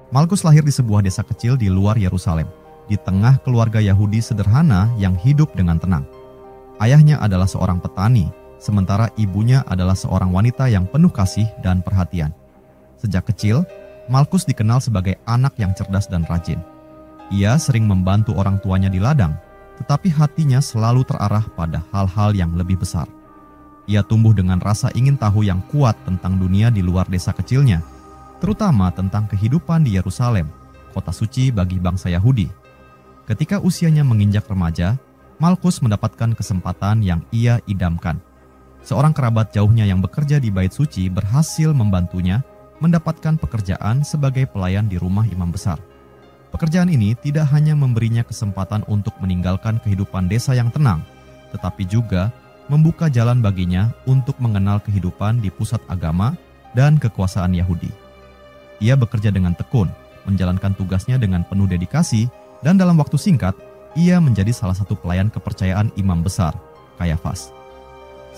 Malkus lahir di sebuah desa kecil di luar Yerusalem, di tengah keluarga Yahudi sederhana yang hidup dengan tenang. Ayahnya adalah seorang petani, sementara ibunya adalah seorang wanita yang penuh kasih dan perhatian. Sejak kecil, Malkus dikenal sebagai anak yang cerdas dan rajin. Ia sering membantu orang tuanya di ladang, tetapi hatinya selalu terarah pada hal-hal yang lebih besar. Ia tumbuh dengan rasa ingin tahu yang kuat tentang dunia di luar desa kecilnya, terutama tentang kehidupan di Yerusalem, kota suci bagi bangsa Yahudi. Ketika usianya menginjak remaja, Malkus mendapatkan kesempatan yang ia idamkan. Seorang kerabat jauhnya yang bekerja di Bait Suci berhasil membantunya mendapatkan pekerjaan sebagai pelayan di rumah imam besar. Pekerjaan ini tidak hanya memberinya kesempatan untuk meninggalkan kehidupan desa yang tenang, tetapi juga membuka jalan baginya untuk mengenal kehidupan di pusat agama dan kekuasaan Yahudi. Ia bekerja dengan tekun, menjalankan tugasnya dengan penuh dedikasi, dan dalam waktu singkat, ia menjadi salah satu pelayan kepercayaan imam besar, Kayafas.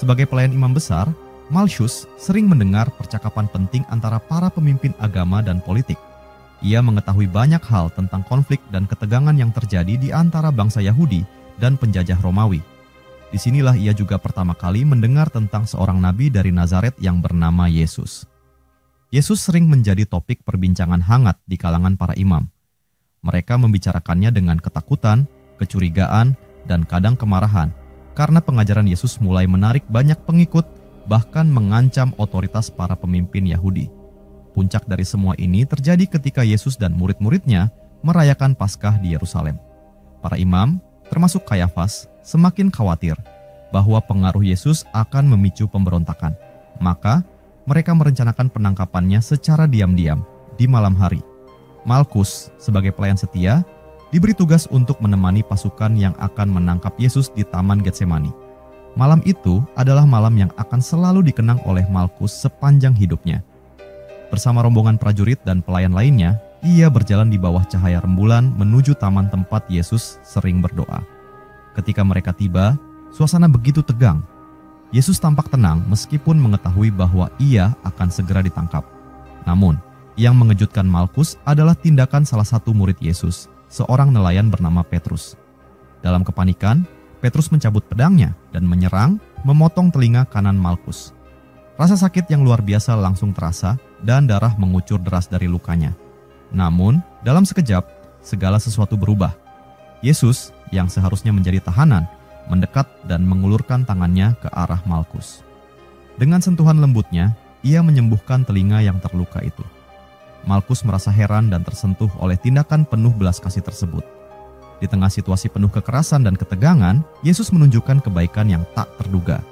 Sebagai pelayan imam besar, Malchus sering mendengar percakapan penting antara para pemimpin agama dan politik. Ia mengetahui banyak hal tentang konflik dan ketegangan yang terjadi di antara bangsa Yahudi dan penjajah Romawi. Disinilah ia juga pertama kali mendengar tentang seorang nabi dari Nazaret yang bernama Yesus. Yesus sering menjadi topik perbincangan hangat di kalangan para imam. Mereka membicarakannya dengan ketakutan, kecurigaan, dan kadang kemarahan, karena pengajaran Yesus mulai menarik banyak pengikut, bahkan mengancam otoritas para pemimpin Yahudi. Puncak dari semua ini terjadi ketika Yesus dan murid-muridnya merayakan Paskah di Yerusalem. Para imam, termasuk Kayafas, semakin khawatir bahwa pengaruh Yesus akan memicu pemberontakan. Maka, mereka merencanakan penangkapannya secara diam-diam di malam hari. Malkus, sebagai pelayan setia, diberi tugas untuk menemani pasukan yang akan menangkap Yesus di Taman Getsemani. Malam itu adalah malam yang akan selalu dikenang oleh Malkus sepanjang hidupnya. Bersama rombongan prajurit dan pelayan lainnya, ia berjalan di bawah cahaya rembulan menuju taman tempat Yesus sering berdoa. Ketika mereka tiba, suasana begitu tegang. Yesus tampak tenang meskipun mengetahui bahwa ia akan segera ditangkap. Namun, yang mengejutkan Malkus adalah tindakan salah satu murid Yesus, seorang nelayan bernama Petrus. Dalam kepanikan, Petrus mencabut pedangnya dan menyerang, memotong telinga kanan Malkus. Rasa sakit yang luar biasa langsung terasa dan darah mengucur deras dari lukanya. Namun, dalam sekejap, segala sesuatu berubah. Yesus, yang seharusnya menjadi tahanan, mendekat dan mengulurkan tangannya ke arah Malkus. Dengan sentuhan lembutnya, ia menyembuhkan telinga yang terluka itu. Malkus merasa heran dan tersentuh oleh tindakan penuh belas kasih tersebut. Di tengah situasi penuh kekerasan dan ketegangan, Yesus menunjukkan kebaikan yang tak terduga.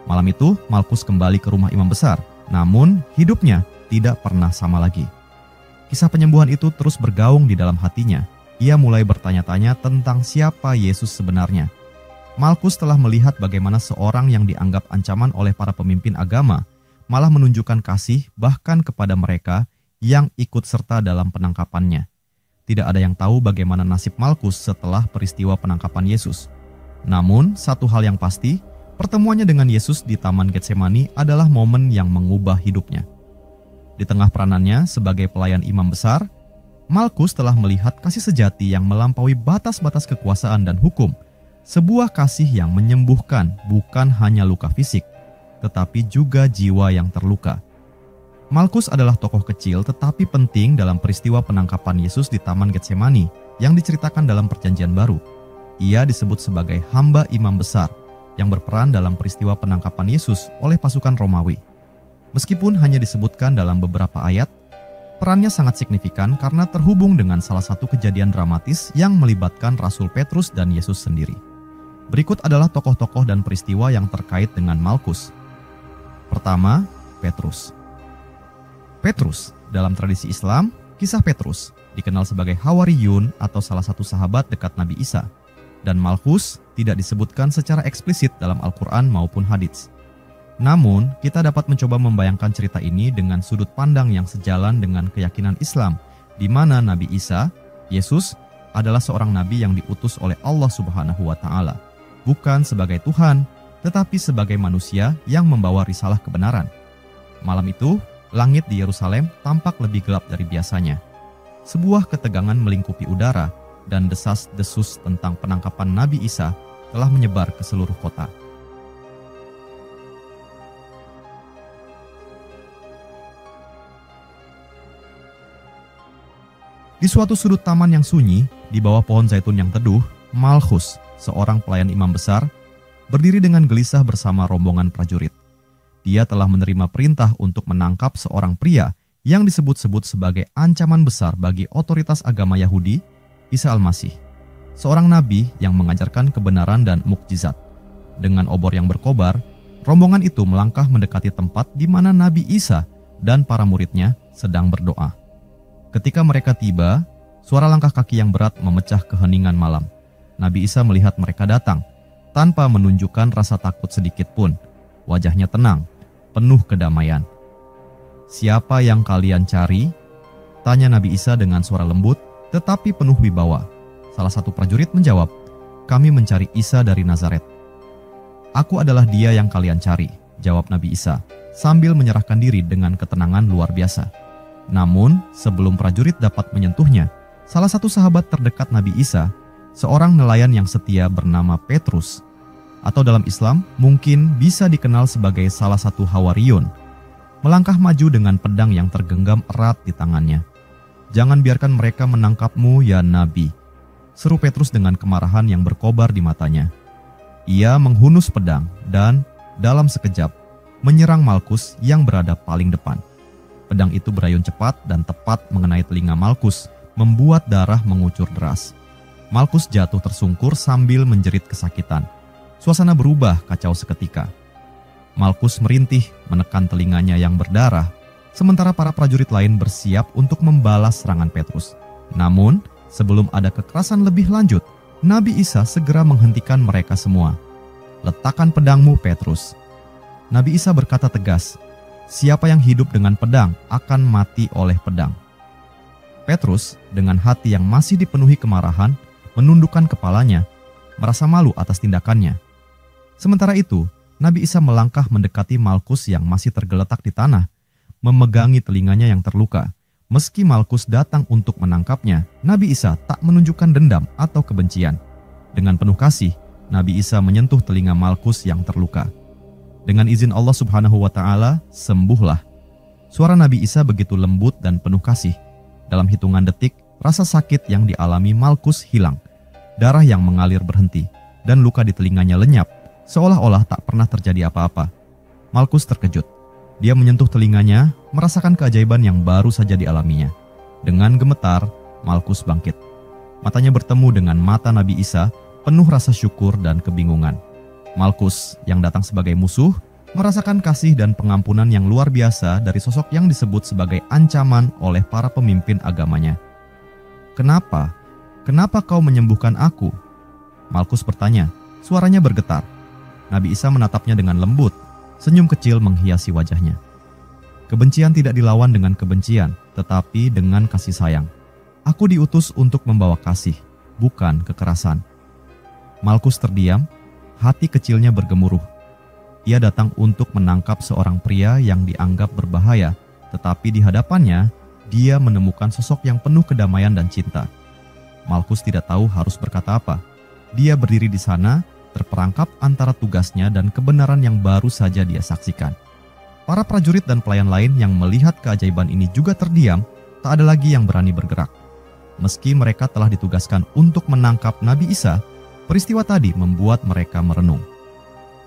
Malam itu, Malkus kembali ke rumah imam besar, namun hidupnya tidak pernah sama lagi. Kisah penyembuhan itu terus bergaung di dalam hatinya. Ia mulai bertanya-tanya tentang siapa Yesus sebenarnya. Malkus telah melihat bagaimana seorang yang dianggap ancaman oleh para pemimpin agama malah menunjukkan kasih bahkan kepada mereka yang ikut serta dalam penangkapannya. Tidak ada yang tahu bagaimana nasib Malkus setelah peristiwa penangkapan Yesus. Namun, satu hal yang pasti, pertemuannya dengan Yesus di Taman Getsemani adalah momen yang mengubah hidupnya. Di tengah peranannya sebagai pelayan imam besar, Malkus telah melihat kasih sejati yang melampaui batas-batas kekuasaan dan hukum, sebuah kasih yang menyembuhkan bukan hanya luka fisik, tetapi juga jiwa yang terluka. Malkus adalah tokoh kecil tetapi penting dalam peristiwa penangkapan Yesus di Taman Getsemani yang diceritakan dalam Perjanjian Baru. Ia disebut sebagai hamba imam besar yang berperan dalam peristiwa penangkapan Yesus oleh pasukan Romawi. Meskipun hanya disebutkan dalam beberapa ayat, perannya sangat signifikan karena terhubung dengan salah satu kejadian dramatis yang melibatkan Rasul Petrus dan Yesus sendiri. Berikut adalah tokoh-tokoh dan peristiwa yang terkait dengan Malkus. Pertama, Petrus. Petrus, dalam tradisi Islam, kisah Petrus dikenal sebagai Hawariyun atau salah satu sahabat dekat Nabi Isa, dan Malkus tidak disebutkan secara eksplisit dalam Al-Quran maupun hadits. Namun, kita dapat mencoba membayangkan cerita ini dengan sudut pandang yang sejalan dengan keyakinan Islam, di mana Nabi Isa, Yesus, adalah seorang nabi yang diutus oleh Allah Subhanahu wa Ta'ala, bukan sebagai Tuhan, tetapi sebagai manusia yang membawa risalah kebenaran. Malam itu, langit di Yerusalem tampak lebih gelap dari biasanya. sebuah ketegangan melingkupi udara dan desas-desus tentang penangkapan Nabi Isa telah menyebar ke seluruh kota. Di suatu sudut taman yang sunyi, di bawah pohon zaitun yang teduh, Malchus, seorang pelayan imam besar, berdiri dengan gelisah bersama rombongan prajurit. Dia telah menerima perintah untuk menangkap seorang pria yang disebut-sebut sebagai ancaman besar bagi otoritas agama Yahudi, Isa Al-Masih, seorang nabi yang mengajarkan kebenaran dan mukjizat. Dengan obor yang berkobar, rombongan itu melangkah mendekati tempat di mana Nabi Isa dan para muridnya sedang berdoa. Ketika mereka tiba, suara langkah kaki yang berat memecah keheningan malam. Nabi Isa melihat mereka datang, tanpa menunjukkan rasa takut sedikit pun. Wajahnya tenang, penuh kedamaian. "Siapa yang kalian cari?" tanya Nabi Isa dengan suara lembut, tetapi penuh wibawa. Salah satu prajurit menjawab, "Kami mencari Isa dari Nazaret." "Aku adalah dia yang kalian cari," jawab Nabi Isa, sambil menyerahkan diri dengan ketenangan luar biasa. Namun, sebelum prajurit dapat menyentuhnya, salah satu sahabat terdekat Nabi Isa, seorang nelayan yang setia bernama Petrus, atau dalam Islam mungkin bisa dikenal sebagai salah satu Hawariyun, melangkah maju dengan pedang yang tergenggam erat di tangannya. "Jangan biarkan mereka menangkapmu, ya Nabi," seru Petrus dengan kemarahan yang berkobar di matanya. Ia menghunus pedang dan, dalam sekejap, menyerang Malchus yang berada paling depan. Pedang itu berayun cepat dan tepat mengenai telinga Malchus, membuat darah mengucur deras. Malchus jatuh tersungkur sambil menjerit kesakitan. Suasana berubah kacau seketika. Malchus merintih menekan telinganya yang berdarah, sementara para prajurit lain bersiap untuk membalas serangan Petrus. Namun, sebelum ada kekerasan lebih lanjut, Nabi Isa segera menghentikan mereka semua. "Letakkan pedangmu, Petrus." Nabi Isa berkata tegas, "Siapa yang hidup dengan pedang akan mati oleh pedang." Petrus, dengan hati yang masih dipenuhi kemarahan, menundukkan kepalanya, merasa malu atas tindakannya. Sementara itu, Nabi Isa melangkah mendekati Malchus yang masih tergeletak di tanah, memegangi telinganya yang terluka. Meski Malchus datang untuk menangkapnya, Nabi Isa tak menunjukkan dendam atau kebencian. Dengan penuh kasih, Nabi Isa menyentuh telinga Malchus yang terluka. Dengan izin Allah Subhanahu wa Ta'ala, sembuhlah. Suara Nabi Isa begitu lembut dan penuh kasih. Dalam hitungan detik, rasa sakit yang dialami Malchus hilang. Darah yang mengalir berhenti, dan luka di telinganya lenyap, seolah-olah tak pernah terjadi apa-apa. Malchus terkejut. Dia menyentuh telinganya, merasakan keajaiban yang baru saja dialaminya. Dengan gemetar, Malchus bangkit. Matanya bertemu dengan mata Nabi Isa, penuh rasa syukur dan kebingungan. Malchus, yang datang sebagai musuh, merasakan kasih dan pengampunan yang luar biasa dari sosok yang disebut sebagai ancaman oleh para pemimpin agamanya. "Kenapa? Kenapa kau menyembuhkan aku?" Malchus bertanya, suaranya bergetar. Nabi Isa menatapnya dengan lembut, senyum kecil menghiasi wajahnya. "Kebencian tidak dilawan dengan kebencian, tetapi dengan kasih sayang. Aku diutus untuk membawa kasih, bukan kekerasan." Malchus terdiam, hati kecilnya bergemuruh. Ia datang untuk menangkap seorang pria yang dianggap berbahaya, tetapi di hadapannya, dia menemukan sosok yang penuh kedamaian dan cinta. Malchus tidak tahu harus berkata apa. Dia berdiri di sana, terperangkap antara tugasnya dan kebenaran yang baru saja dia saksikan. Para prajurit dan pelayan lain yang melihat keajaiban ini juga terdiam, tak ada lagi yang berani bergerak. Meski mereka telah ditugaskan untuk menangkap Nabi Isa, peristiwa tadi membuat mereka merenung.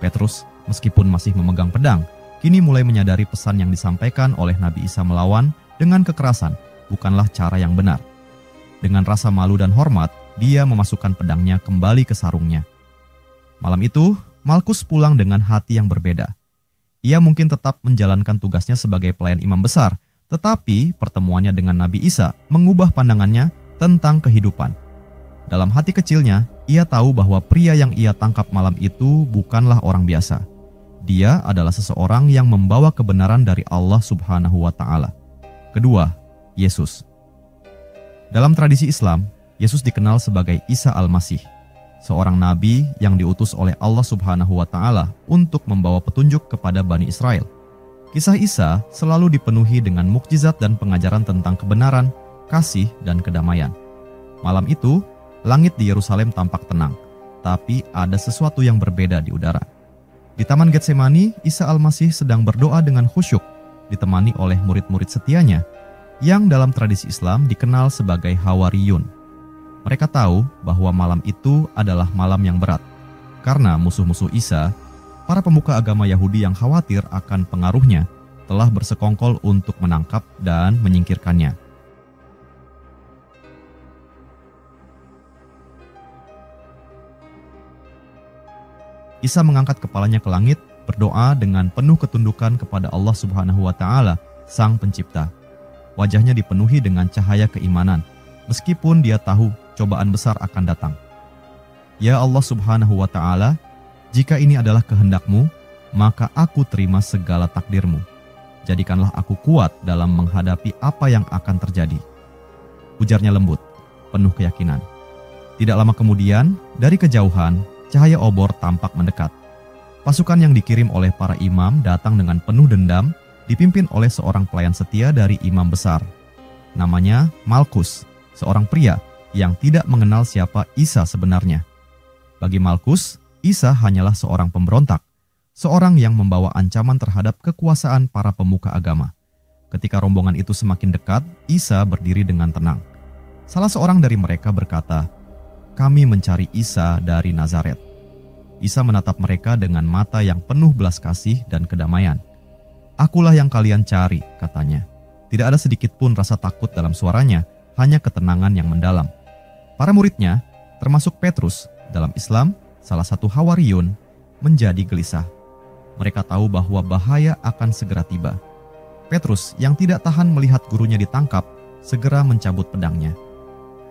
Petrus, meskipun masih memegang pedang, kini mulai menyadari pesan yang disampaikan oleh Nabi Isa melawan dengan kekerasan bukanlah cara yang benar. Dengan rasa malu dan hormat, dia memasukkan pedangnya kembali ke sarungnya. Malam itu, Malchus pulang dengan hati yang berbeda. Ia mungkin tetap menjalankan tugasnya sebagai pelayan imam besar, tetapi pertemuannya dengan Nabi Isa mengubah pandangannya tentang kehidupan. Dalam hati kecilnya, ia tahu bahwa pria yang ia tangkap malam itu bukanlah orang biasa. Dia adalah seseorang yang membawa kebenaran dari Allah Subhanahu wa Ta'ala. Kedua, Yesus. Dalam tradisi Islam, Yesus dikenal sebagai Isa Al-Masih, seorang nabi yang diutus oleh Allah Subhanahu wa Ta'ala untuk membawa petunjuk kepada Bani Israel. Kisah Isa selalu dipenuhi dengan mukjizat dan pengajaran tentang kebenaran, kasih, dan kedamaian. Malam itu, langit di Yerusalem tampak tenang, tapi ada sesuatu yang berbeda di udara. Di Taman Getsemani, Isa Al-Masih sedang berdoa dengan khusyuk, ditemani oleh murid-murid setianya, yang dalam tradisi Islam dikenal sebagai Hawariyun. Mereka tahu bahwa malam itu adalah malam yang berat, karena musuh-musuh Isa, para pemuka agama Yahudi yang khawatir akan pengaruhnya, telah bersekongkol untuk menangkap dan menyingkirkannya. Isa mengangkat kepalanya ke langit, berdoa dengan penuh ketundukan kepada Allah Subhanahu wa Ta'ala, Sang Pencipta. Wajahnya dipenuhi dengan cahaya keimanan, meskipun dia tahu cobaan besar akan datang. Ya Allah Subhanahu wa Ta'ala, jika ini adalah kehendak-Mu, maka aku terima segala takdir-Mu. Jadikanlah aku kuat dalam menghadapi apa yang akan terjadi. Ujarnya lembut, penuh keyakinan. Tidak lama kemudian, dari kejauhan, cahaya obor tampak mendekat. Pasukan yang dikirim oleh para imam datang dengan penuh dendam, dipimpin oleh seorang pelayan setia dari imam besar. Namanya Malkus, seorang pria yang tidak mengenal siapa Isa sebenarnya. Bagi Malkus, Isa hanyalah seorang pemberontak, seorang yang membawa ancaman terhadap kekuasaan para pemuka agama. Ketika rombongan itu semakin dekat, Isa berdiri dengan tenang. Salah seorang dari mereka berkata, "Kami mencari Isa dari Nazaret." Isa menatap mereka dengan mata yang penuh belas kasih dan kedamaian. "Akulah yang kalian cari," katanya. Tidak ada sedikit pun rasa takut dalam suaranya, hanya ketenangan yang mendalam. Para muridnya, termasuk Petrus, dalam Islam, salah satu Hawariyun, menjadi gelisah. Mereka tahu bahwa bahaya akan segera tiba. Petrus, yang tidak tahan melihat gurunya ditangkap, segera mencabut pedangnya.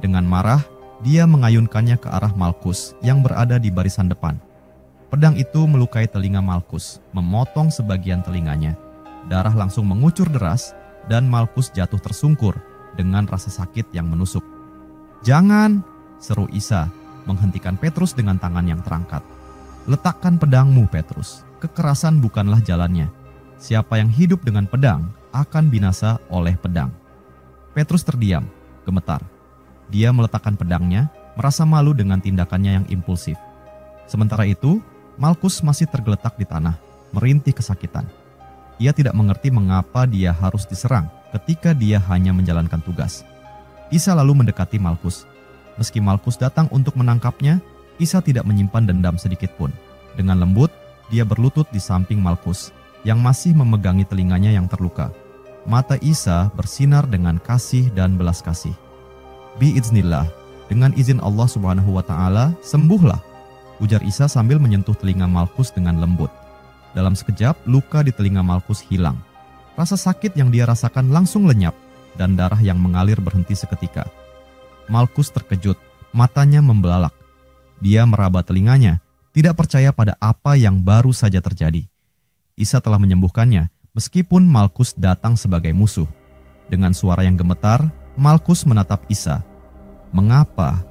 Dengan marah, dia mengayunkannya ke arah Malkus yang berada di barisan depan. Pedang itu melukai telinga Malkus, memotong sebagian telinganya. Darah langsung mengucur deras dan Malkus jatuh tersungkur dengan rasa sakit yang menusuk. "Jangan!" seru Isa, menghentikan Petrus dengan tangan yang terangkat. "Letakkan pedangmu, Petrus. Kekerasan bukanlah jalannya. Siapa yang hidup dengan pedang akan binasa oleh pedang." Petrus terdiam, gemetar. Dia meletakkan pedangnya, merasa malu dengan tindakannya yang impulsif. Sementara itu, Malkus masih tergeletak di tanah, merintih kesakitan. Ia tidak mengerti mengapa dia harus diserang ketika dia hanya menjalankan tugas. Isa lalu mendekati Malkus. Meski Malkus datang untuk menangkapnya, Isa tidak menyimpan dendam sedikit pun. Dengan lembut, dia berlutut di samping Malkus, yang masih memegangi telinganya yang terluka. Mata Isa bersinar dengan kasih dan belas kasih. "Biiznillah, dengan izin Allah Subhanahu wa Ta'ala, sembuhlah," ujar Isa sambil menyentuh telinga Malkus dengan lembut. Dalam sekejap, luka di telinga Malkus hilang. Rasa sakit yang dia rasakan langsung lenyap, dan darah yang mengalir berhenti seketika. Malkus terkejut, matanya membelalak. Dia meraba telinganya, tidak percaya pada apa yang baru saja terjadi. Isa telah menyembuhkannya, meskipun Malkus datang sebagai musuh. Dengan suara yang gemetar, Malkus menatap Isa. "Mengapa?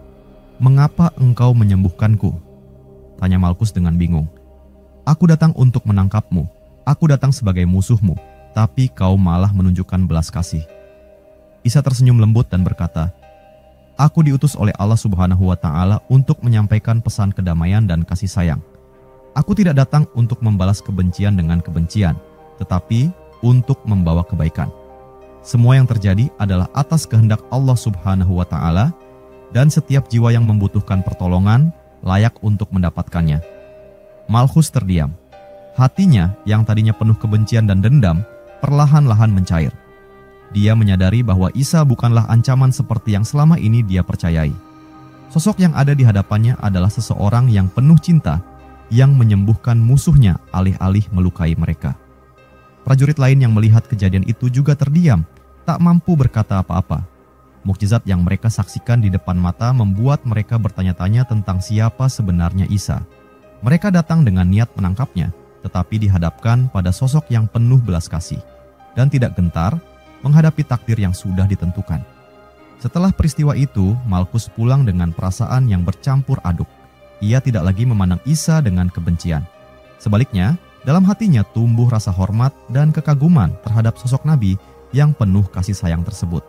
Mengapa engkau menyembuhkanku?" tanya Malkus dengan bingung. "Aku datang untuk menangkapmu. Aku datang sebagai musuhmu, tapi kau malah menunjukkan belas kasih." Isa tersenyum lembut dan berkata, "Aku diutus oleh Allah Subhanahu wa Ta'ala untuk menyampaikan pesan kedamaian dan kasih sayang. Aku tidak datang untuk membalas kebencian dengan kebencian, tetapi untuk membawa kebaikan. Semua yang terjadi adalah atas kehendak Allah Subhanahu wa Ta'ala, dan setiap jiwa yang membutuhkan pertolongan layak untuk mendapatkannya." Malkus terdiam. Hatinya yang tadinya penuh kebencian dan dendam perlahan-lahan mencair. Dia menyadari bahwa Isa bukanlah ancaman seperti yang selama ini dia percayai. Sosok yang ada di hadapannya adalah seseorang yang penuh cinta, yang menyembuhkan musuhnya alih-alih melukai mereka. Prajurit lain yang melihat kejadian itu juga terdiam, tak mampu berkata apa-apa. Mukjizat yang mereka saksikan di depan mata membuat mereka bertanya-tanya tentang siapa sebenarnya Isa. Mereka datang dengan niat menangkapnya, tetapi dihadapkan pada sosok yang penuh belas kasih, dan tidak gentar menghadapi takdir yang sudah ditentukan. Setelah peristiwa itu, Malkus pulang dengan perasaan yang bercampur aduk. Ia tidak lagi memandang Isa dengan kebencian. Sebaliknya, dalam hatinya tumbuh rasa hormat dan kekaguman terhadap sosok Nabi yang penuh kasih sayang tersebut.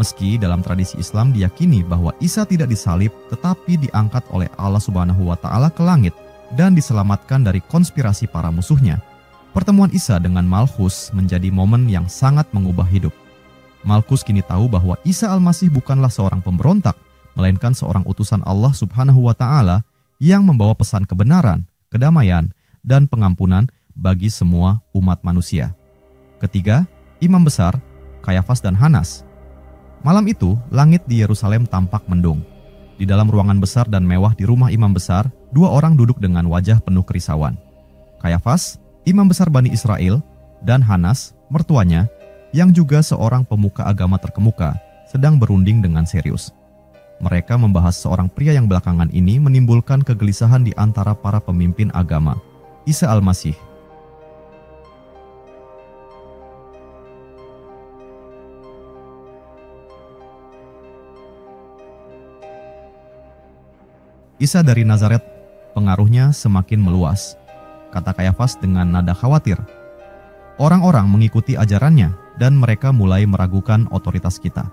Meski dalam tradisi Islam diyakini bahwa Isa tidak disalib tetapi diangkat oleh Allah Subhanahu wa Ta'ala ke langit dan diselamatkan dari konspirasi para musuhnya, pertemuan Isa dengan Malchus menjadi momen yang sangat mengubah hidup. Malchus kini tahu bahwa Isa Al-Masih bukanlah seorang pemberontak, melainkan seorang utusan Allah Subhanahu wa Ta'ala yang membawa pesan kebenaran, kedamaian, dan pengampunan bagi semua umat manusia. Ketiga, imam besar, Kayafas dan Hanas. Malam itu, langit di Yerusalem tampak mendung. Di dalam ruangan besar dan mewah di rumah imam besar, dua orang duduk dengan wajah penuh kerisauan. Kayafas, imam besar Bani Israel, dan Hanas, mertuanya, yang juga seorang pemuka agama terkemuka, sedang berunding dengan serius. Mereka membahas seorang pria yang belakangan ini menimbulkan kegelisahan di antara para pemimpin agama, Isa Al-Masih. Isa dari Nazaret, pengaruhnya semakin meluas, kata Kayafas dengan nada khawatir. Orang-orang mengikuti ajarannya dan mereka mulai meragukan otoritas kita.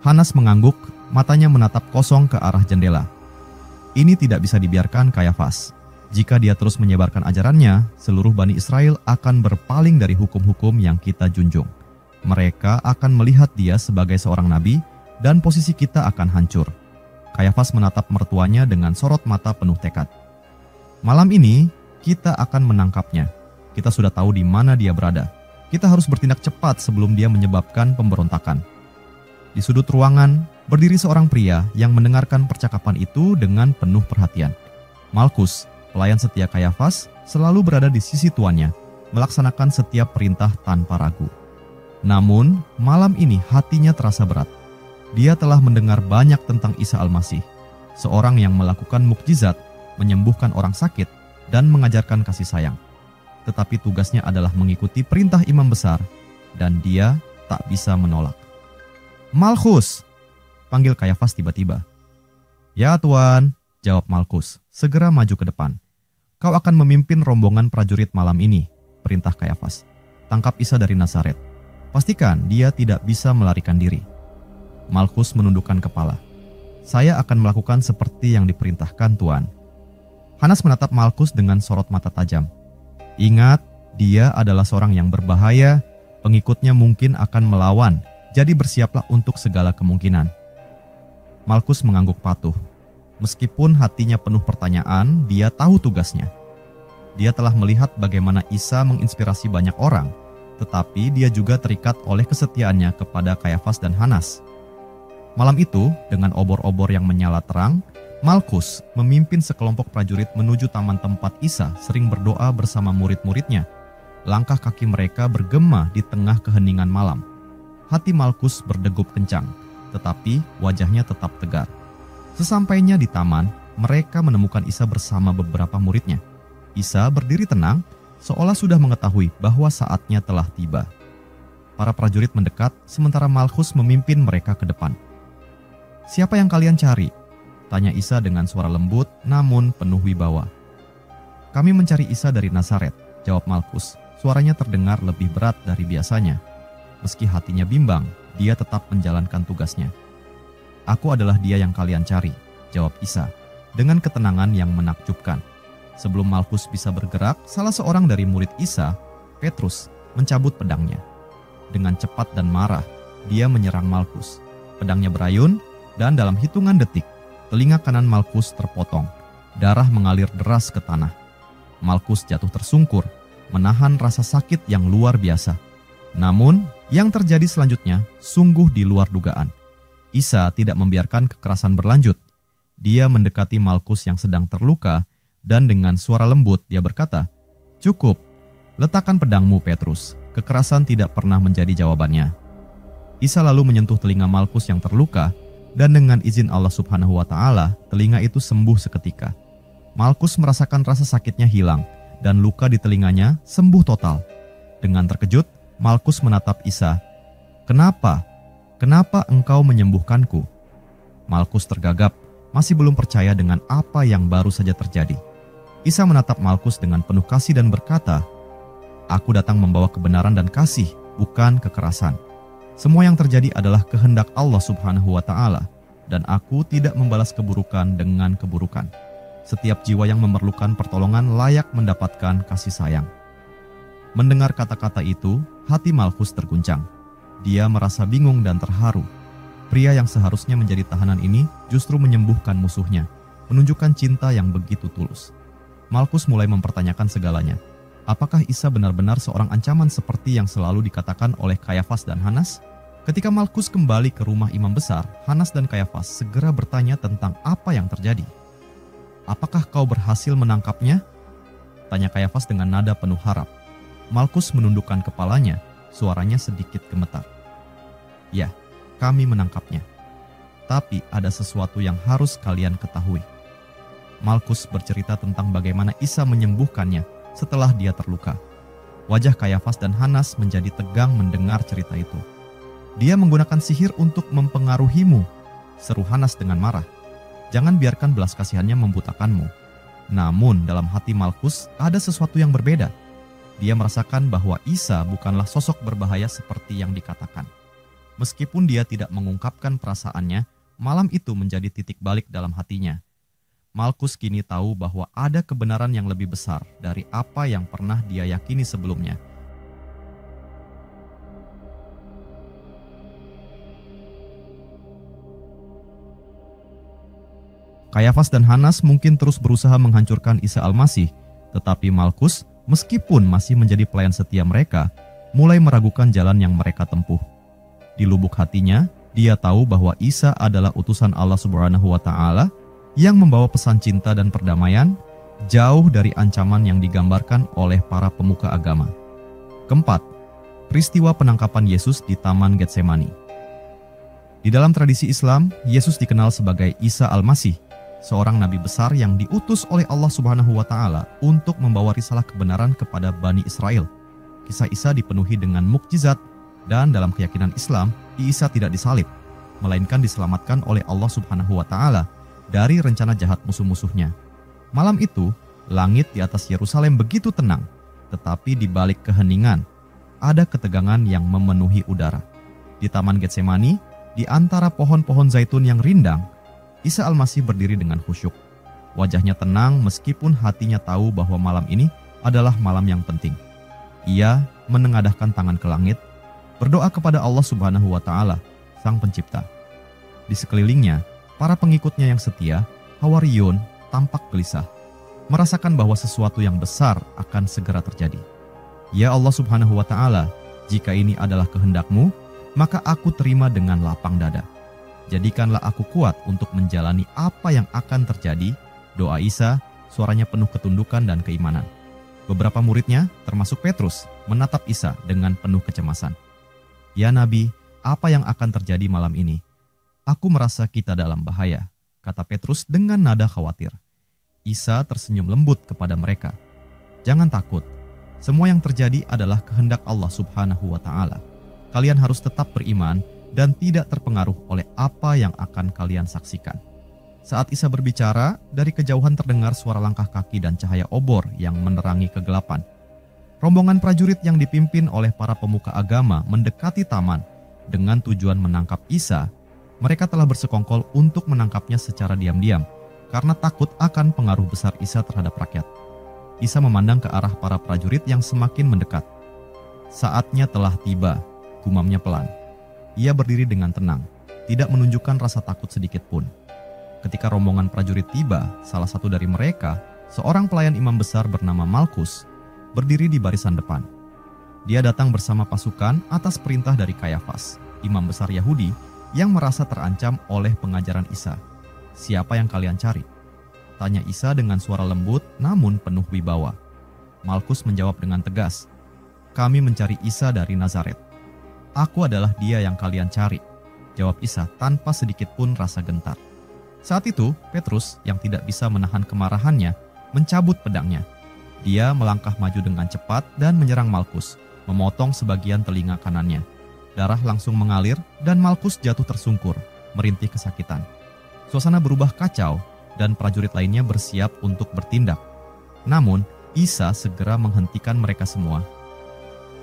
Hanas mengangguk, matanya menatap kosong ke arah jendela. Ini tidak bisa dibiarkan, Kayafas. Jika dia terus menyebarkan ajarannya, seluruh Bani Israel akan berpaling dari hukum-hukum yang kita junjung. Mereka akan melihat dia sebagai seorang nabi dan posisi kita akan hancur. Kayafas menatap mertuanya dengan sorot mata penuh tekad. Malam ini, kita akan menangkapnya. Kita sudah tahu di mana dia berada. Kita harus bertindak cepat sebelum dia menyebabkan pemberontakan. Di sudut ruangan, berdiri seorang pria yang mendengarkan percakapan itu dengan penuh perhatian. Malchus, pelayan setia Kayafas, selalu berada di sisi tuannya, melaksanakan setiap perintah tanpa ragu. Namun, malam ini hatinya terasa berat. Dia telah mendengar banyak tentang Isa Al-Masih, seorang yang melakukan mukjizat, menyembuhkan orang sakit, dan mengajarkan kasih sayang. Tetapi tugasnya adalah mengikuti perintah imam besar, dan dia tak bisa menolak. Malchus, panggil Kayafas tiba-tiba. Ya Tuan, jawab Malchus, segera maju ke depan. Kau akan memimpin rombongan prajurit malam ini, perintah Kayafas. Tangkap Isa dari Nazaret. Pastikan dia tidak bisa melarikan diri. Malchus menundukkan kepala. Saya akan melakukan seperti yang diperintahkan Tuan. Hanas menatap Malchus dengan sorot mata tajam. Ingat, dia adalah seorang yang berbahaya, pengikutnya mungkin akan melawan, jadi bersiaplah untuk segala kemungkinan. Malchus mengangguk patuh. Meskipun hatinya penuh pertanyaan, dia tahu tugasnya. Dia telah melihat bagaimana Isa menginspirasi banyak orang, tetapi dia juga terikat oleh kesetiaannya kepada Kayafas dan Hanas. Malam itu, dengan obor-obor yang menyala terang, Malchus memimpin sekelompok prajurit menuju taman tempat Isa sering berdoa bersama murid-muridnya. Langkah kaki mereka bergema di tengah keheningan malam. Hati Malchus berdegup kencang, tetapi wajahnya tetap tegar. Sesampainya di taman, mereka menemukan Isa bersama beberapa muridnya. Isa berdiri tenang, seolah sudah mengetahui bahwa saatnya telah tiba. Para prajurit mendekat, sementara Malchus memimpin mereka ke depan. Siapa yang kalian cari? Tanya Isa dengan suara lembut namun penuh wibawa. Kami mencari Isa dari Nazaret, jawab Malchus. Suaranya terdengar lebih berat dari biasanya. Meski hatinya bimbang, dia tetap menjalankan tugasnya. Aku adalah dia yang kalian cari, jawab Isa, dengan ketenangan yang menakjubkan. Sebelum Malchus bisa bergerak, salah seorang dari murid Isa, Petrus, mencabut pedangnya. Dengan cepat dan marah, dia menyerang Malchus. Pedangnya berayun, dan dalam hitungan detik, telinga kanan Malchus terpotong. Darah mengalir deras ke tanah. Malchus jatuh tersungkur, menahan rasa sakit yang luar biasa. Namun, yang terjadi selanjutnya sungguh di luar dugaan. Isa tidak membiarkan kekerasan berlanjut. Dia mendekati Malchus yang sedang terluka, dan dengan suara lembut dia berkata, "Cukup, letakkan pedangmu Petrus. Kekerasan tidak pernah menjadi jawabannya." Isa lalu menyentuh telinga Malchus yang terluka, dan dengan izin Allah Subhanahu wa Ta'ala, telinga itu sembuh seketika. Malchus merasakan rasa sakitnya hilang, dan luka di telinganya sembuh total. Dengan terkejut, Malchus menatap Isa. Kenapa? Kenapa engkau menyembuhkanku?" Malchus tergagap, masih belum percaya dengan apa yang baru saja terjadi. Isa menatap Malchus dengan penuh kasih dan berkata, "Aku datang membawa kebenaran dan kasih, bukan kekerasan." Semua yang terjadi adalah kehendak Allah Subhanahu wa Ta'ala, dan aku tidak membalas keburukan dengan keburukan. Setiap jiwa yang memerlukan pertolongan layak mendapatkan kasih sayang." Mendengar kata-kata itu, hati Malchus terguncang. Dia merasa bingung dan terharu. Pria yang seharusnya menjadi tahanan ini justru menyembuhkan musuhnya, menunjukkan cinta yang begitu tulus. Malchus mulai mempertanyakan segalanya. Apakah Isa benar-benar seorang ancaman seperti yang selalu dikatakan oleh Kayafas dan Hanas? Ketika Malchus kembali ke rumah imam besar, Hanas dan Kayafas segera bertanya tentang apa yang terjadi. "Apakah kau berhasil menangkapnya?" tanya Kayafas dengan nada penuh harap. Malchus menundukkan kepalanya, suaranya sedikit gemetar. "Ya, kami menangkapnya. Tapi ada sesuatu yang harus kalian ketahui." Malchus bercerita tentang bagaimana Isa menyembuhkannya setelah dia terluka. Wajah Kayafas dan Hanas menjadi tegang mendengar cerita itu. "Dia menggunakan sihir untuk mempengaruhimu," seru Hanas dengan marah. "Jangan biarkan belas kasihannya membutakanmu." Namun dalam hati Malchus ada sesuatu yang berbeda. Dia merasakan bahwa Isa bukanlah sosok berbahaya seperti yang dikatakan. Meskipun dia tidak mengungkapkan perasaannya, malam itu menjadi titik balik dalam hatinya. Malchus kini tahu bahwa ada kebenaran yang lebih besar dari apa yang pernah dia yakini sebelumnya. Kayafas dan Hanas mungkin terus berusaha menghancurkan Isa Al-Masih, tetapi Malchus, meskipun masih menjadi pelayan setia mereka, mulai meragukan jalan yang mereka tempuh. Di lubuk hatinya, dia tahu bahwa Isa adalah utusan Allah Subhanahu wa Ta'ala yang membawa pesan cinta dan perdamaian, jauh dari ancaman yang digambarkan oleh para pemuka agama. Keempat, peristiwa penangkapan Yesus di Taman Getsemani. Di dalam tradisi Islam, Yesus dikenal sebagai Isa Al-Masih, seorang nabi besar yang diutus oleh Allah Subhanahu wa Ta'ala untuk membawa risalah kebenaran kepada Bani Israel. Kisah Isa dipenuhi dengan mukjizat, dan dalam keyakinan Islam, Isa tidak disalib, melainkan diselamatkan oleh Allah Subhanahu wa Ta'ala dari rencana jahat musuh-musuhnya. Malam itu, langit di atas Yerusalem begitu tenang, tetapi di balik keheningan, ada ketegangan yang memenuhi udara. Di Taman Getsemani, di antara pohon-pohon zaitun yang rindang, Isa Al-Masih berdiri dengan khusyuk. Wajahnya tenang meskipun hatinya tahu bahwa malam ini adalah malam yang penting. Ia menengadahkan tangan ke langit, berdoa kepada Allah Subhanahu wa Ta'ala, Sang Pencipta. Di sekelilingnya, para pengikutnya yang setia, Hawariyun, tampak gelisah, merasakan bahwa sesuatu yang besar akan segera terjadi. "Ya Allah Subhanahu wa Ta'ala, jika ini adalah kehendak-Mu, maka aku terima dengan lapang dada. Jadikanlah aku kuat untuk menjalani apa yang akan terjadi." Doa Isa, suaranya penuh ketundukan dan keimanan. Beberapa muridnya, termasuk Petrus, menatap Isa dengan penuh kecemasan. "Ya Nabi, apa yang akan terjadi malam ini? Aku merasa kita dalam bahaya," kata Petrus dengan nada khawatir. Isa tersenyum lembut kepada mereka. "Jangan takut, semua yang terjadi adalah kehendak Allah Subhanahu wa Ta'ala. Kalian harus tetap beriman dan tidak terpengaruh oleh apa yang akan kalian saksikan." Saat Isa berbicara, dari kejauhan terdengar suara langkah kaki dan cahaya obor yang menerangi kegelapan. Rombongan prajurit yang dipimpin oleh para pemuka agama mendekati taman dengan tujuan menangkap Isa. Mereka telah bersekongkol untuk menangkapnya secara diam-diam karena takut akan pengaruh besar Isa terhadap rakyat. Isa memandang ke arah para prajurit yang semakin mendekat. "Saatnya telah tiba," gumamnya pelan. Ia berdiri dengan tenang, tidak menunjukkan rasa takut sedikit pun. Ketika rombongan prajurit tiba, salah satu dari mereka, seorang pelayan imam besar bernama Malchus, berdiri di barisan depan. Dia datang bersama pasukan atas perintah dari Kayafas, imam besar Yahudi yang merasa terancam oleh pengajaran Isa. "Siapa yang kalian cari?" tanya Isa dengan suara lembut namun penuh wibawa. Malchus menjawab dengan tegas, "Kami mencari Isa dari Nazaret." "Aku adalah dia yang kalian cari," jawab Isa tanpa sedikit pun rasa gentar. Saat itu, Petrus yang tidak bisa menahan kemarahannya mencabut pedangnya. Dia melangkah maju dengan cepat dan menyerang Malchus, memotong sebagian telinga kanannya. Darah langsung mengalir dan Malchus jatuh tersungkur, merintih kesakitan. Suasana berubah kacau dan prajurit lainnya bersiap untuk bertindak. Namun, Isa segera menghentikan mereka semua.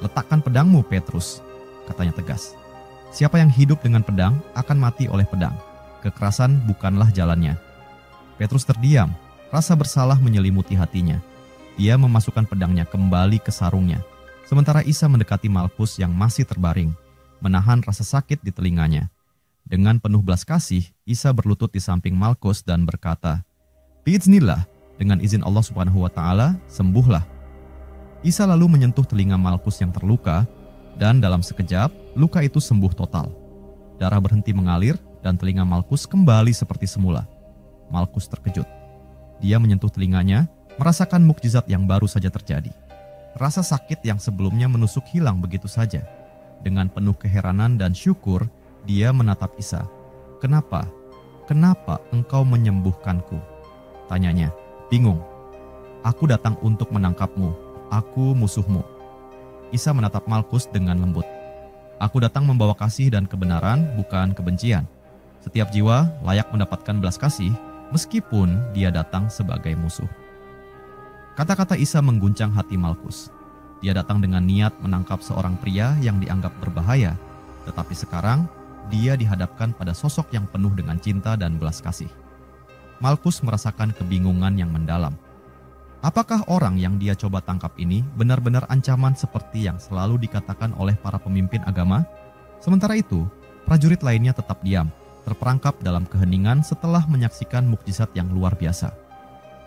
"Letakkan pedangmu, Petrus," katanya tegas. Siapa yang hidup dengan pedang akan mati oleh pedang. Kekerasan bukanlah jalannya. Petrus terdiam, rasa bersalah menyelimuti hatinya. Dia memasukkan pedangnya kembali ke sarungnya. Sementara Isa mendekati Malkus yang masih terbaring, menahan rasa sakit di telinganya. Dengan penuh belas kasih, Isa berlutut di samping Malkus dan berkata, "Biiznillah, dengan izin Allah Subhanahu wa Ta'ala, sembuhlah." Isa lalu menyentuh telinga Malkus yang terluka, dan dalam sekejap, luka itu sembuh total. Darah berhenti mengalir, dan telinga Malkus kembali seperti semula. Malkus terkejut. Dia menyentuh telinganya, merasakan mukjizat yang baru saja terjadi. Rasa sakit yang sebelumnya menusuk hilang begitu saja. Dengan penuh keheranan dan syukur, dia menatap Isa. "Kenapa? Kenapa engkau menyembuhkanku?" tanyanya, bingung. "Aku datang untuk menangkapmu. Aku musuhmu." Isa menatap Malkus dengan lembut. "Aku datang membawa kasih dan kebenaran, bukan kebencian. Setiap jiwa layak mendapatkan belas kasih, meskipun dia datang sebagai musuh." Kata-kata Isa mengguncang hati Malkus. Dia datang dengan niat menangkap seorang pria yang dianggap berbahaya, tetapi sekarang dia dihadapkan pada sosok yang penuh dengan cinta dan belas kasih. Malkus merasakan kebingungan yang mendalam. Apakah orang yang dia coba tangkap ini benar-benar ancaman seperti yang selalu dikatakan oleh para pemimpin agama? Sementara itu, prajurit lainnya tetap diam, terperangkap dalam keheningan setelah menyaksikan mukjizat yang luar biasa.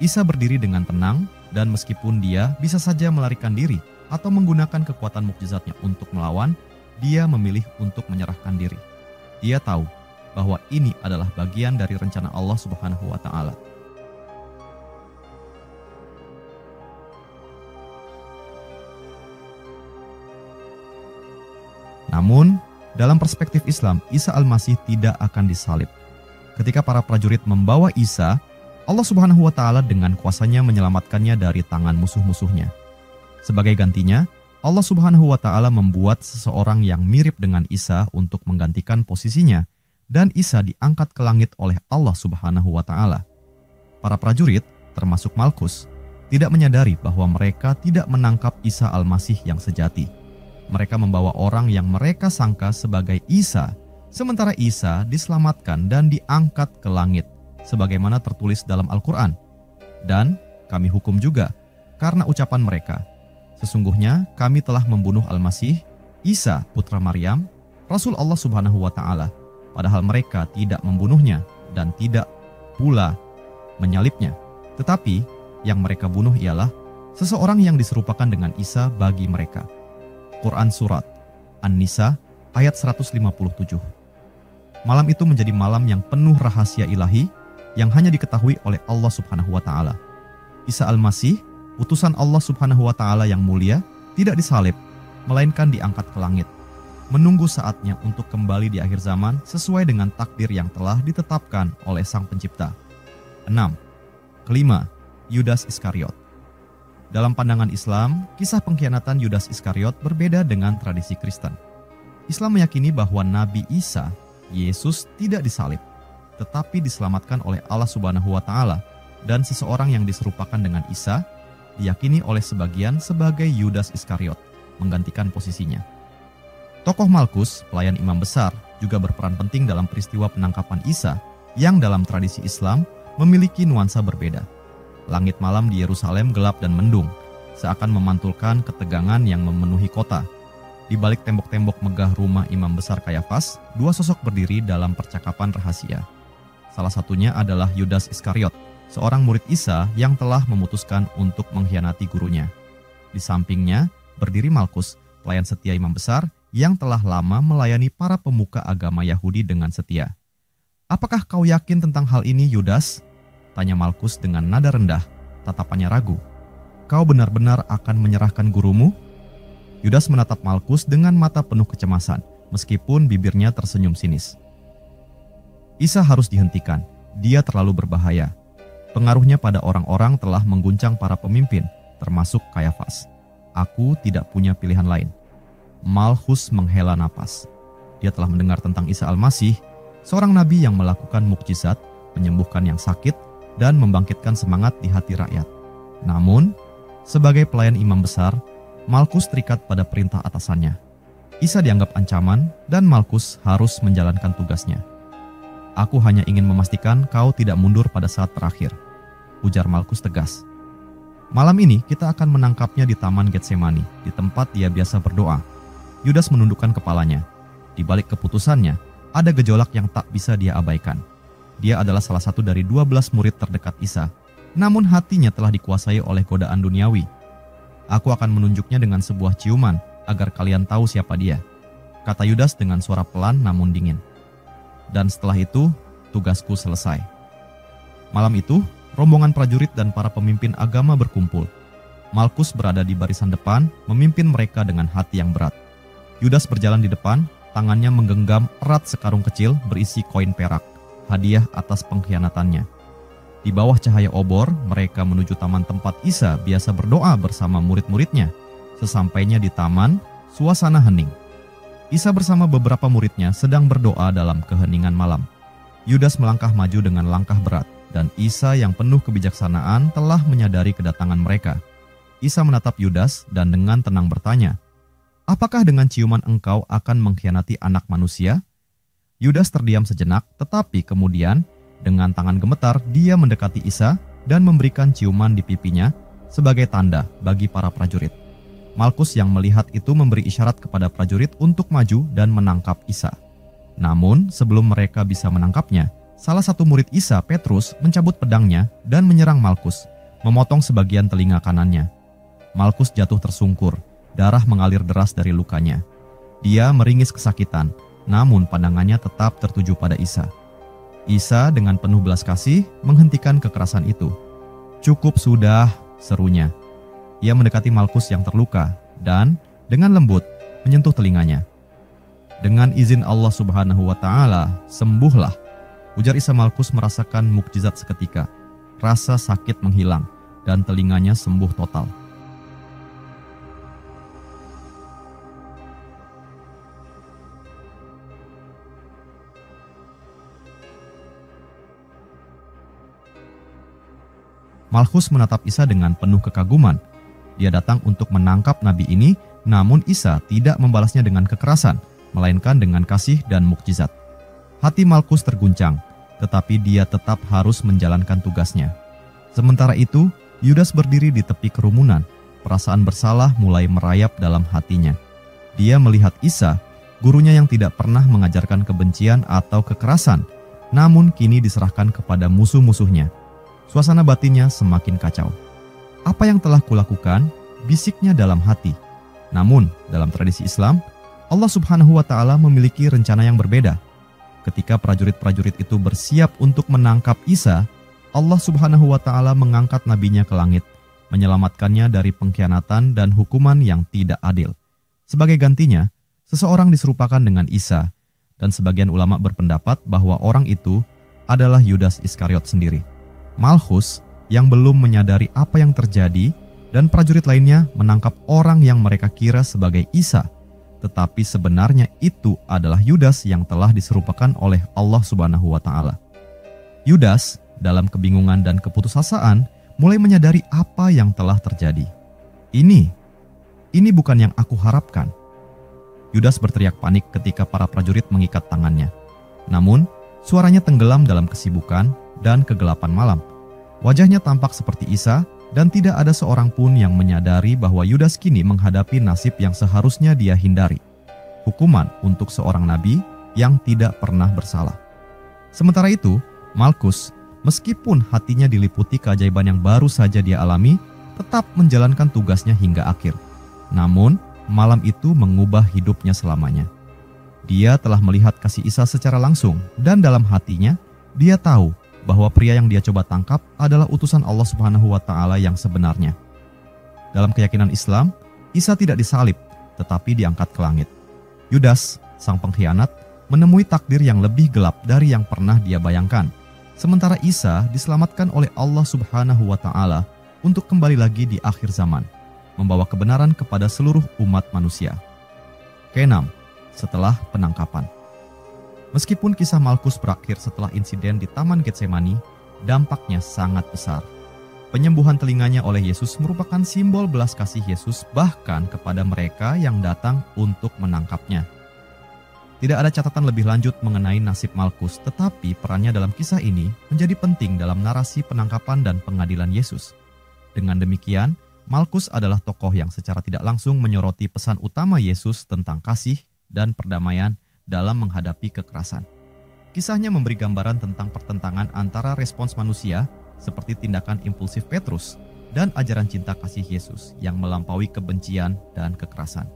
Isa berdiri dengan tenang, dan meskipun dia bisa saja melarikan diri atau menggunakan kekuatan mukjizatnya untuk melawan, dia memilih untuk menyerahkan diri. Dia tahu bahwa ini adalah bagian dari rencana Allah Subhanahu wa Ta'ala. Namun, dalam perspektif Islam, Isa Al-Masih tidak akan disalib. Ketika para prajurit membawa Isa, Allah Subhanahu wa Ta'ala dengan kuasanya menyelamatkannya dari tangan musuh-musuhnya. Sebagai gantinya, Allah Subhanahu wa Ta'ala membuat seseorang yang mirip dengan Isa untuk menggantikan posisinya, dan Isa diangkat ke langit oleh Allah Subhanahu wa Ta'ala. Para prajurit, termasuk Malkus, tidak menyadari bahwa mereka tidak menangkap Isa Al-Masih yang sejati. Mereka membawa orang yang mereka sangka sebagai Isa, sementara Isa diselamatkan dan diangkat ke langit, sebagaimana tertulis dalam Al-Quran. Dan kami hukum juga karena ucapan mereka, "Sesungguhnya kami telah membunuh Al-Masih, Isa putra Maryam, Rasul Allah Subhanahu wa Ta'ala, padahal mereka tidak membunuhnya dan tidak pula menyalibnya. Tetapi yang mereka bunuh ialah seseorang yang diserupakan dengan Isa bagi mereka." Quran Surat An-Nisa ayat 157. Malam itu menjadi malam yang penuh rahasia ilahi yang hanya diketahui oleh Allah Subhanahu wa Ta'ala. Isa Al-Masih, utusan Allah Subhanahu wa Ta'ala yang mulia, tidak disalib, melainkan diangkat ke langit, menunggu saatnya untuk kembali di akhir zaman sesuai dengan takdir yang telah ditetapkan oleh Sang Pencipta. 6. Kelima, Yudas Iskariot. Dalam pandangan Islam, kisah pengkhianatan Yudas Iskariot berbeda dengan tradisi Kristen. Islam meyakini bahwa Nabi Isa, Yesus, tidak disalib, tetapi diselamatkan oleh Allah Subhanahu wa Ta'ala, dan seseorang yang diserupakan dengan Isa diyakini oleh sebagian sebagai Yudas Iskariot, menggantikan posisinya. Tokoh Malkus, pelayan imam besar, juga berperan penting dalam peristiwa penangkapan Isa yang dalam tradisi Islam memiliki nuansa berbeda. Langit malam di Yerusalem gelap dan mendung, seakan memantulkan ketegangan yang memenuhi kota. Di balik tembok-tembok megah rumah imam besar Kayafas, dua sosok berdiri dalam percakapan rahasia. Salah satunya adalah Yudas Iskariot, seorang murid Isa yang telah memutuskan untuk mengkhianati gurunya. Di sampingnya berdiri Malkus, pelayan setia imam besar yang telah lama melayani para pemuka agama Yahudi dengan setia. "Apakah kau yakin tentang hal ini, Yudas?" tanya Malkus dengan nada rendah, tatapannya ragu. "Kau benar-benar akan menyerahkan gurumu?" Yudas menatap Malkus dengan mata penuh kecemasan, meskipun bibirnya tersenyum sinis. Isa harus dihentikan, dia terlalu berbahaya. Pengaruhnya pada orang-orang telah mengguncang para pemimpin, termasuk Kayafas. "Aku tidak punya pilihan lain." Malkus menghela napas. Dia telah mendengar tentang Isa Al-Masih, seorang nabi yang melakukan mukjizat, menyembuhkan yang sakit, dan membangkitkan semangat di hati rakyat. Namun, sebagai pelayan imam besar, Malkus terikat pada perintah atasannya. Isa dianggap ancaman dan Malkus harus menjalankan tugasnya. "Aku hanya ingin memastikan kau tidak mundur pada saat terakhir," ujar Malkus tegas. "Malam ini kita akan menangkapnya di Taman Getsemani, di tempat dia biasa berdoa." Yudas menundukkan kepalanya. Di balik keputusannya, ada gejolak yang tak bisa dia abaikan. Dia adalah salah satu dari 12 murid terdekat Isa, namun hatinya telah dikuasai oleh godaan duniawi. "Aku akan menunjuknya dengan sebuah ciuman, agar kalian tahu siapa dia," kata Yudas dengan suara pelan namun dingin. "Dan setelah itu, tugasku selesai." Malam itu, rombongan prajurit dan para pemimpin agama berkumpul. Malkus berada di barisan depan, memimpin mereka dengan hati yang berat. Yudas berjalan di depan, tangannya menggenggam erat sekarung kecil berisi koin perak, hadiah atas pengkhianatannya. Di bawah cahaya obor, mereka menuju taman tempat Isa biasa berdoa bersama murid-muridnya. Sesampainya di taman, suasana hening. Isa bersama beberapa muridnya sedang berdoa dalam keheningan malam. Yudas melangkah maju dengan langkah berat, dan Isa yang penuh kebijaksanaan telah menyadari kedatangan mereka. Isa menatap Yudas dan dengan tenang bertanya, "Apakah dengan ciuman engkau akan mengkhianati anak manusia?" Yudas terdiam sejenak, tetapi kemudian dengan tangan gemetar dia mendekati Isa dan memberikan ciuman di pipinya sebagai tanda bagi para prajurit. Malkus yang melihat itu memberi isyarat kepada prajurit untuk maju dan menangkap Isa. Namun sebelum mereka bisa menangkapnya, salah satu murid Isa, Petrus, mencabut pedangnya dan menyerang Malkus, memotong sebagian telinga kanannya. Malkus jatuh tersungkur, darah mengalir deras dari lukanya. Dia meringis kesakitan, namun pandangannya tetap tertuju pada Isa. Isa dengan penuh belas kasih menghentikan kekerasan itu. "Cukup sudah," serunya. Ia mendekati Malkus yang terluka dan dengan lembut menyentuh telinganya. "Dengan izin Allah Subhanahu wa Ta'ala, sembuhlah," ujar Isa. Malkus merasakan mukjizat seketika. Rasa sakit menghilang dan telinganya sembuh total. Malkus menatap Isa dengan penuh kekaguman. Dia datang untuk menangkap nabi ini, namun Isa tidak membalasnya dengan kekerasan, melainkan dengan kasih dan mukjizat. Hati Malkus terguncang, tetapi dia tetap harus menjalankan tugasnya. Sementara itu, Yudas berdiri di tepi kerumunan. Perasaan bersalah mulai merayap dalam hatinya. Dia melihat Isa, gurunya yang tidak pernah mengajarkan kebencian atau kekerasan, namun kini diserahkan kepada musuh-musuhnya. Suasana batinnya semakin kacau. "Apa yang telah kulakukan?" bisiknya dalam hati. Namun, dalam tradisi Islam, Allah Subhanahu wa Ta'ala memiliki rencana yang berbeda. Ketika prajurit-prajurit itu bersiap untuk menangkap Isa, Allah Subhanahu wa Ta'ala mengangkat nabinya ke langit, menyelamatkannya dari pengkhianatan dan hukuman yang tidak adil. Sebagai gantinya, seseorang diserupakan dengan Isa, dan sebagian ulama berpendapat bahwa orang itu adalah Yudas Iskariot sendiri. Malkus yang belum menyadari apa yang terjadi dan prajurit lainnya menangkap orang yang mereka kira sebagai Isa, tetapi sebenarnya itu adalah Yudas yang telah diserupakan oleh Allah Subhanahu wa Ta'ala. Yudas dalam kebingungan dan keputusasaan mulai menyadari apa yang telah terjadi. Ini bukan yang aku harapkan. Yudas berteriak panik ketika para prajurit mengikat tangannya. Namun, suaranya tenggelam dalam kesibukan dan kegelapan malam. Wajahnya tampak seperti Isa dan tidak ada seorang pun yang menyadari bahwa Yudas kini menghadapi nasib yang seharusnya dia hindari. Hukuman untuk seorang nabi yang tidak pernah bersalah. Sementara itu, Malkus, meskipun hatinya diliputi keajaiban yang baru saja dia alami, tetap menjalankan tugasnya hingga akhir. Namun, malam itu mengubah hidupnya selamanya. Dia telah melihat kasih Isa secara langsung dan dalam hatinya, dia tahu bahwa pria yang dia coba tangkap adalah utusan Allah Subhanahu wa Ta'ala yang sebenarnya. Dalam keyakinan Islam, Isa tidak disalib, tetapi diangkat ke langit. Yudas, sang pengkhianat, menemui takdir yang lebih gelap dari yang pernah dia bayangkan. Sementara Isa diselamatkan oleh Allah Subhanahu wa Ta'ala untuk kembali lagi di akhir zaman, membawa kebenaran kepada seluruh umat manusia. Keenam, setelah penangkapan. Meskipun kisah Malkus berakhir setelah insiden di Taman Getsemani, dampaknya sangat besar. Penyembuhan telinganya oleh Yesus merupakan simbol belas kasih Yesus bahkan kepada mereka yang datang untuk menangkapnya. Tidak ada catatan lebih lanjut mengenai nasib Malkus, tetapi perannya dalam kisah ini menjadi penting dalam narasi penangkapan dan pengadilan Yesus. Dengan demikian, Malkus adalah tokoh yang secara tidak langsung menyoroti pesan utama Yesus tentang kasih dan perdamaian dalam menghadapi kekerasan. Kisahnya memberi gambaran tentang pertentangan antara respons manusia seperti tindakan impulsif Petrus dan ajaran cinta kasih Yesus yang melampaui kebencian dan kekerasan.